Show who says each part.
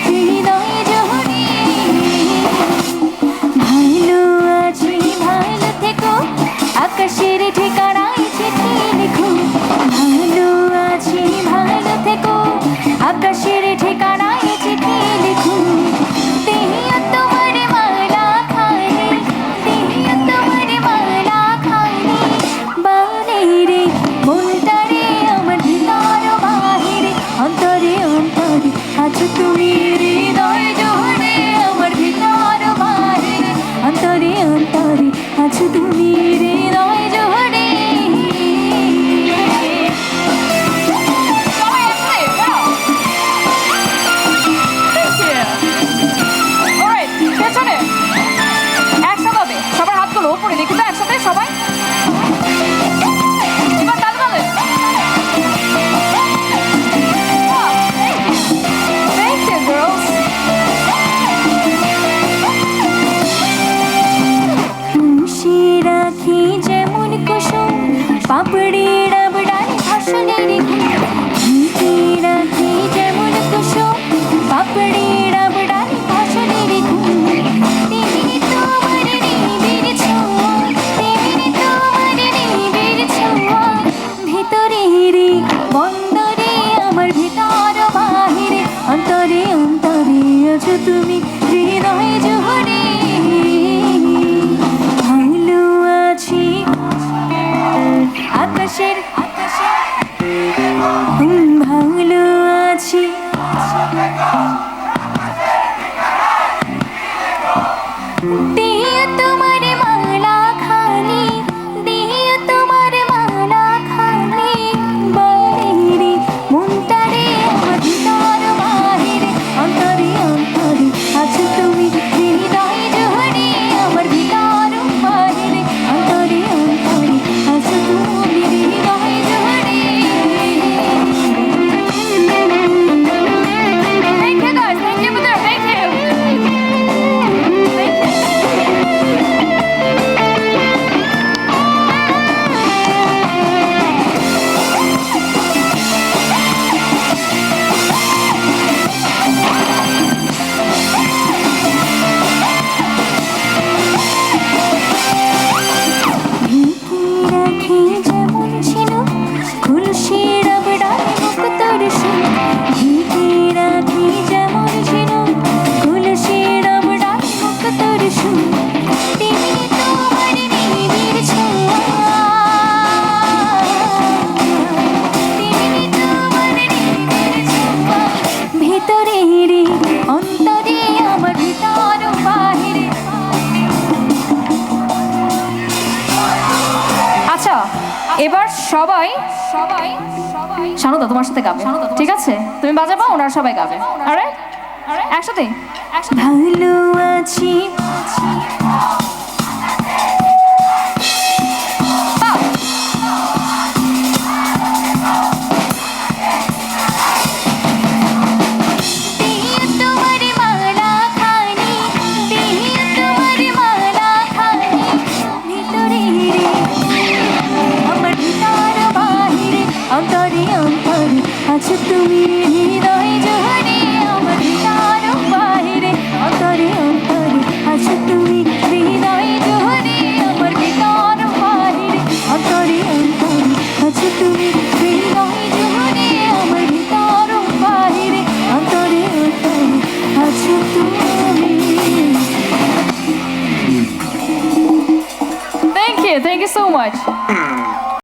Speaker 1: হৃদয় জুড়ে। ভালো আছি ভালো থেকো, আকাশের ঠিকানায় চিঠি লিখো। ভালো আছি ভালো থেকো, আকাশের ঠিকানায় চিঠি লিখো। দেহিয়া তোমার মালা খানি, দেহিয়া তোমার মালা খানি। বাহিরে মনটারে আমার ভিতর বাহিরে, অন্তরে অন্তরে আছো তুমি হৃদয় জুড়ে। আমার ভিতর বাহিরে, অন্তরে অন্তরে আছো তুমি হৃদয় জুড়ে।
Speaker 2: সবাই একসাথে দাঁড়াও। Thank you. Alright, পেছনে একসাথে হবে। সবার হাতগুলো উপরে দেখি তো একসাথে সবাই। এবার তাল বাজে। Wow, thank you, girls.
Speaker 1: খুশি রাখি যেমন কুসুম, পাপড়ি ডাবডায় ভাসনের ঢেকে রাখি যেমন কুসুম, পাপড়ি ডাবডায় ভাসনের তেমনি তোমার নিবিড় ছোঁয়া, তেমনি তোমার নিবিড় ছোঁয়া। ভিতরেরই বন্দরে আমার ভিতর বাহিরে, অন্তরে অন্তরে আছো তুমি হৃদয় জুড়ে। ভালো আছি আকাশের ভালো আছি। দেহিয়া তোমার মালা খানি, দেহিয়া তোমার মালা খানি। বাহিরে মনটারে আমার ভিতর বাহিরে, অন্তরে অন্তরে আছো তুমি হৃদয় জুড়ে। আমার ভিতর বাহিরে, অন্তরে অন্তরে আছো তুমি হৃদয় জুড়ে।
Speaker 2: Thank you, guys. Thank you, Buddha. Thank you. Thank you.
Speaker 1: ঢেকে রাখি যেমন ছিল খুলসি ডাবডায় মুক্তর সুর। ঢেকে রাখি যেমন ছিল খুলসি ডাবডায় মুক্তর সুর। তেমনি তোমার নিবিড় ছোঁয়া, তেমনি তোমার নিবিড় ছোঁয়া। ভেতরের অন্তরে আমার ভিতর বাহিরে।
Speaker 2: আচ্ছা, এবার সবাই শানুদা তোমার সাথে গাবে, ঠিক আছে? তুমি বাজাবা, ওনারা সবাই গাবে। আরে একসাথে
Speaker 1: ভালো আছি
Speaker 2: বাহ!
Speaker 1: দেহিয়া তোমার মালা খানি, দেহিয়া তোমার মালা খানি। ভিতরের আমার ভিতর বাহিরে, অন্তরে অন্তরে আছো তুমি হৃদয় জুড়ে। আমার ভিতর বাহিরে, অন্তরে অন্তরে আছো তুমি হৃদয় জুড়ে। আমার ভিতর বাহিরে, অন্তরে অন্তরে আছো তুমি হৃদয় জুড়ে। আমার ভিতর বাহিরে, অন্তরে অন্তরে আছো তুমি।
Speaker 2: Thank you so much.